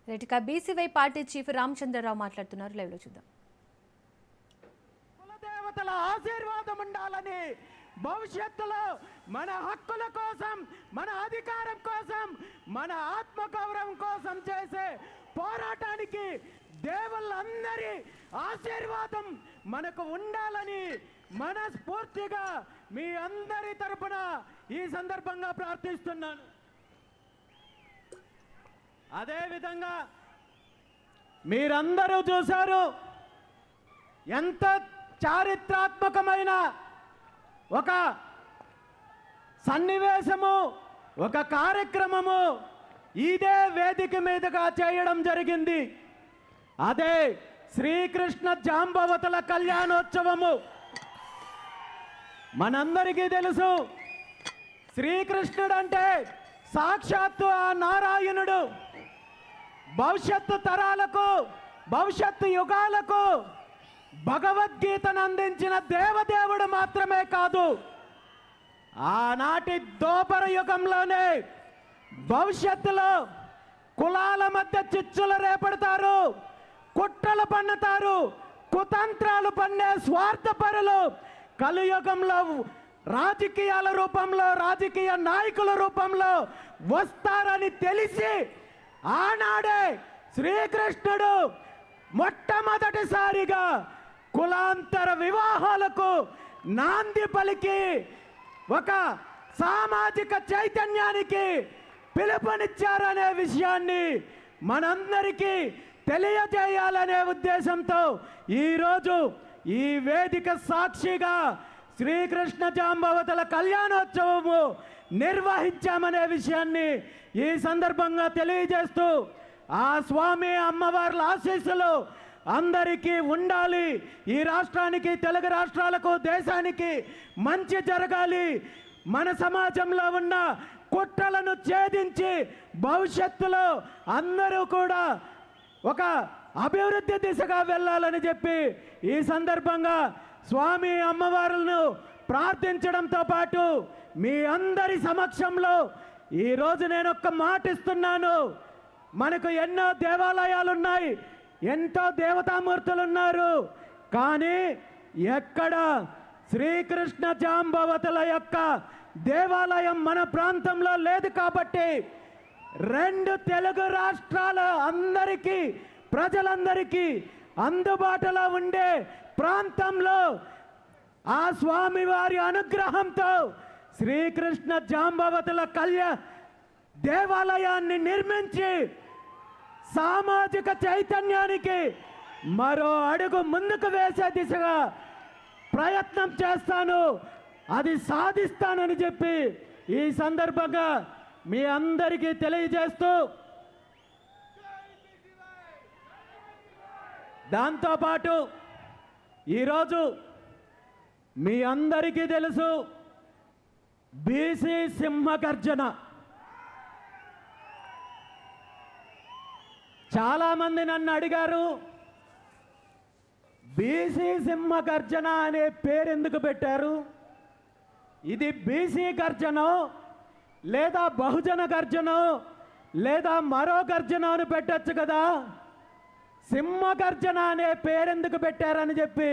రైట్గా BCY party chief Ramachandra Rao మాట్లాడుతున్నారు. లైవ్లో చూద్దాం. కులదేవతల ఆశీర్వాదం ఉండాలని, భవిష్యత్తులో మన హక్కుల కోసం, మన అధికారం కోసం, మన ఆత్మగౌరవం కోసం చేసే పోరాటానికి దేవుళ్ళందరి ఆశీర్వాదం మనకు ఉండాలని మనస్ఫూర్తిగా మీ అందరి తరపున ఈ సందర్భంగా ప్రార్థిస్తున్నాను. అదేవిధంగా మీరందరూ చూశారు, ఎంత చారిత్రాత్మకమైన ఒక సన్నివేశము, ఒక కార్యక్రమము ఇదే వేదిక మీదుగా చేయడం జరిగింది. అదే శ్రీకృష్ణ జాంబవతుల కళ్యాణోత్సవము. మనందరికీ తెలుసు, శ్రీకృష్ణుడు అంటే సాక్షాత్తు ఆ నారాయణుడు. భవిష్యత్తు తరాలకు, భవిష్యత్తు యుగాలకు భగవద్గీతను అందించిన దేవదేవుడు మాత్రమే కాదు, ఆనాటి దోపర యుగంలోనే భవిష్యత్తులో కులాల మధ్య చిచ్చులు రేపడతారు, కుట్రలు పన్నుతారు, కుతంత్రాలు పన్నే స్వార్థపరులు కలియుగంలో రాజకీయాల రూపంలో, రాజకీయ నాయకుల రూపంలో వస్తారని తెలిసి ఆనాడే శ్రీకృష్ణుడు మొట్టమొదటిసారిగా కులాంతర వివాహాలకు నాంది పలికి ఒక సామాజిక చైతన్యానికి పిలుపునిచ్చారనే విషయాన్ని మనందరికీ తెలియజేయాలనే ఉద్దేశంతో ఈరోజు ఈ వేదిక సాక్షిగా శ్రీకృష్ణ జాంబవతుల కళ్యాణోత్సవము నిర్వహించామనే విషయాన్ని ఈ సందర్భంగా తెలియజేస్తూ, ఆ స్వామి అమ్మవార్ల ఆశీస్సులు అందరికీ ఉండాలి. ఈ రాష్ట్రానికి, తెలుగు రాష్ట్రాలకు, దేశానికి మంచి జరగాలి. మన సమాజంలో ఉన్న కుట్రలను ఛేదించి భవిష్యత్తులో అందరూ కూడా ఒక అభివృద్ధి దిశగా వెళ్ళాలని చెప్పి ఈ సందర్భంగా స్వామి అమ్మవారులను ప్రార్థించడంతో పాటు మీ అందరి సమక్షంలో ఈరోజు నేను ఒక్క మాట ఇస్తున్నాను. మనకు ఎన్నో దేవాలయాలు ఉన్నాయి, ఎంతో దేవతామూర్తులు ఉన్నారు, కానీ ఎక్కడ శ్రీకృష్ణ జాంబవతుల యొక్క దేవాలయం మన ప్రాంతంలో లేదు. కాబట్టి రెండు తెలుగు రాష్ట్రాల అందరికీ, ప్రజలందరికీ అందుబాటులో ఉండే ప్రాంతంలో ఆ స్వామివారి అనుగ్రహంతో శ్రీకృష్ణ జాంబవతుల దేవాలయాన్ని నిర్మించి సామాజిక చైతన్యానికి మరో అడుగు ముందుకు వేసే దిశగా ప్రయత్నం చేస్తాను, అది సాధిస్తానని చెప్పి ఈ సందర్భంగా మీ అందరికీ తెలియజేస్తూ, దాంతోపాటు ఈరోజు మీ అందరికీ తెలుసు, బీసీ సింహగర్జన. చాలామంది నన్ను అడిగారు, బీసీ సింహగర్జన అనే పేరు ఎందుకు పెట్టారు? ఇది బీసీ గర్జనో లేదా బహుజన గర్జనో లేదా మరో గర్జన అని పెట్టచ్చు కదా, సింహగర్జన అనే పేరెందుకు పెట్టారని చెప్పి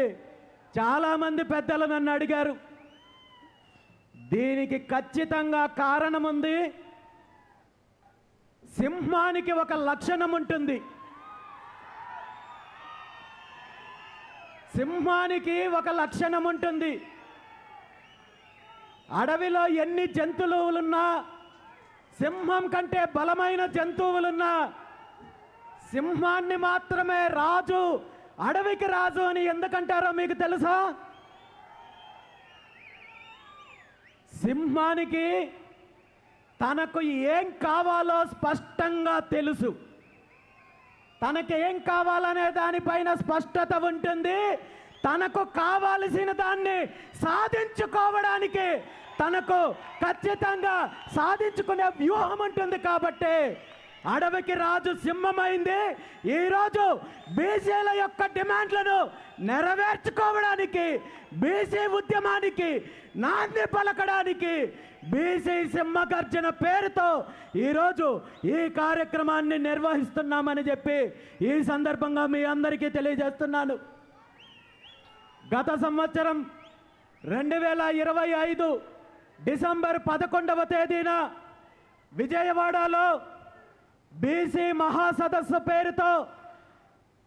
చాలామంది పెద్దలు నన్ను అడిగారు. దీనికి ఖచ్చితంగా కారణం ఉంది. సింహానికి ఒక లక్షణం ఉంటుంది. సింహానికి ఒక లక్షణం ఉంటుంది. అడవిలో ఎన్ని జంతువులున్నా, సింహం కంటే బలమైన జంతువులున్నా, సింహాన్ని మాత్రమే రాజు, అడవికి రాజు అని ఎందుకంటారో మీకు తెలుసా? సింహానికి తనకు ఏం కావాలో స్పష్టంగా తెలుసు. తనకి ఏం కావాలనే దానిపైన స్పష్టత ఉంటుంది. తనకు కావాల్సిన దాన్ని సాధించుకోవడానికి తనకు ఖచ్చితంగా సాధించుకునే వ్యూహం ఉంటుంది. కాబట్టి అడవికి రాజు సింహమైంది. ఈరోజు బీసీల యొక్క డిమాండ్లను నెరవేర్చుకోవడానికి, బీసీ ఉద్యమానికి నాంది పలకడానికి బీసీ సింహగర్జన పేరుతో ఈరోజు ఈ కార్యక్రమాన్ని నిర్వహిస్తున్నామని చెప్పి ఈ సందర్భంగా మీ అందరికీ తెలియజేస్తున్నాను. గత సంవత్సరం 2025 డిసెంబర్ 11వ తేదీన విజయవాడలో బీసీ మహాసదస్సు పేరుతో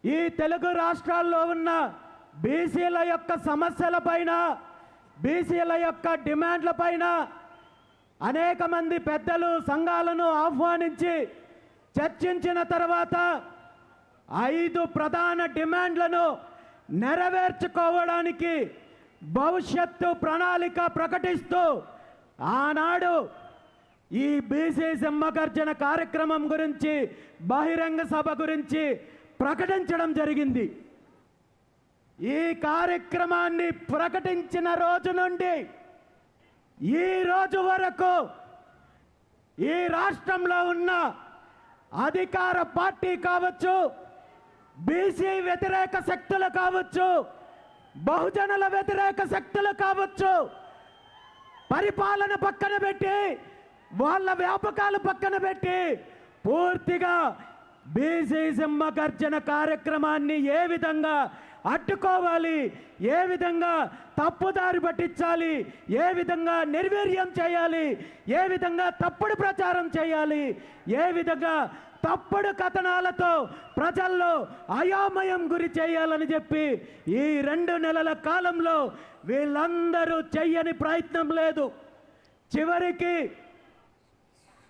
ఈ తెలుగు రాష్ట్రాల్లో ఉన్న బీసీల యొక్క సమస్యలపైన, బీసీల యొక్క డిమాండ్లపైన అనేక మంది పెద్దలు, సంఘాలను ఆహ్వానించి చర్చించిన తర్వాత 5 ప్రధాన డిమాండ్లను నెరవేర్చుకోవడానికి భవిష్యత్తు ప్రణాళిక ప్రకటిస్తూ ఆనాడు ఈ బీసీ సింహగర్జన కార్యక్రమం గురించి, బహిరంగ సభ గురించి ప్రకటించడం జరిగింది. ఈ కార్యక్రమాన్ని ప్రకటించిన రోజు నుండి ఈ రోజు వరకు ఈ రాష్ట్రంలో ఉన్న అధికార పార్టీ కావచ్చు, బీసీ వ్యతిరేక శక్తులు కావచ్చు, బహుజనుల వ్యతిరేక శక్తులు కావచ్చు, పరిపాలన పక్కన పెట్టి, వాళ్ళ వ్యాపకాలు పక్కన పెట్టి పూర్తిగా బీసీ సింహగర్జన కార్యక్రమాన్ని ఏ విధంగా అడ్డుకోవాలి, ఏ విధంగా తప్పుదారి పట్టించాలి, ఏ విధంగా నిర్వీర్యం చేయాలి, ఏ విధంగా తప్పుడు ప్రచారం చేయాలి, ఏ విధంగా తప్పుడు కథనాలతో ప్రజల్లో అయోమయం గురి చేయాలని చెప్పి ఈ 2 నెలల కాలంలో వీళ్ళందరూ చెయ్యని ప్రయత్నం లేదు. చివరికి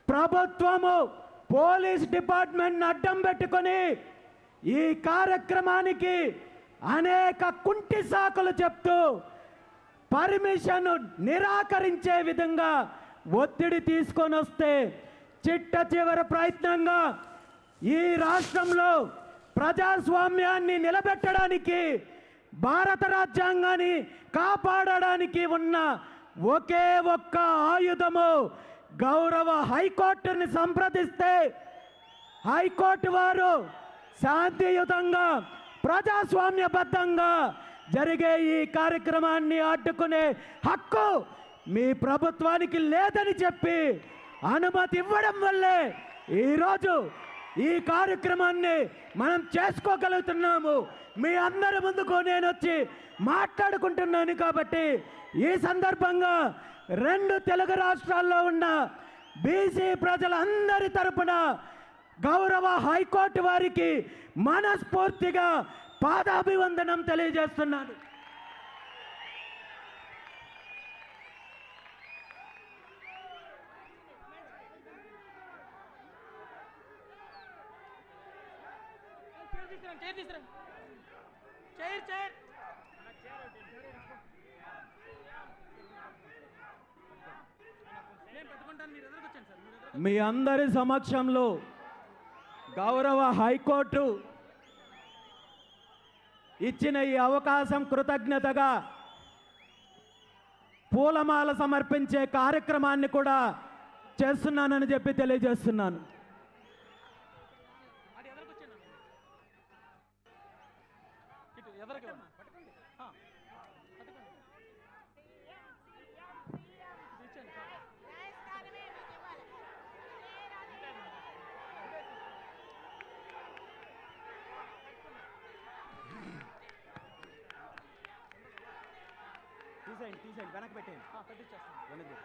ప్రభుత్వము, పోలీస్ డిపార్ట్మెంట్ అడ్డం పెట్టుకొని ఈ కార్యక్రమానికి అనేక కుంటి సాకులు చెప్తూ పర్మిషన్ నిరాకరించే విధంగా ఒత్తిడి తీసుకొని వస్తే చిట్ట చివరి ప్రయత్నంగా ఈ రాష్ట్రంలో ప్రజాస్వామ్యాన్ని నిలబెట్టడానికి, భారత రాజ్యాంగాన్ని కాపాడడానికి ఉన్న ఒకే ఒక్క ఆయుధము గౌరవ హైకోర్టుని సంప్రదిస్తే హైకోర్టు వారు శాంతియుతంగా, ప్రజాస్వామ్యబద్ధంగా జరిగే ఈ కార్యక్రమాన్ని అడ్డుకునే హక్కు మీ ప్రభుత్వానికి లేదని చెప్పి అనుమతి ఇవ్వడం వల్లే ఈరోజు ఈ కార్యక్రమాన్ని మనం చేసుకోగలుగుతున్నాము. మీ అందరి ముందుకు నేను వచ్చి మాట్లాడుకుంటున్నాను. కాబట్టి ఈ సందర్భంగా 2 తెలుగు రాష్ట్రాల్లో ఉన్న బీసీ ప్రజలందరి తరపున గౌరవ హైకోర్టు వారికి మనస్ఫూర్తిగా పాదాభివందనం తెలియజేస్తున్నాను. మీ అందరి సమక్షంలో గౌరవ హైకోర్టు ఇచ్చిన ఈ అవకాశం కృతజ్ఞతగా పూలమాల సమర్పించే కార్యక్రమాన్ని కూడా చేస్తున్నానని చెప్పి తెలియజేస్తున్నాను. తీసేయండి, వెనక్కి పెట్టేయండి.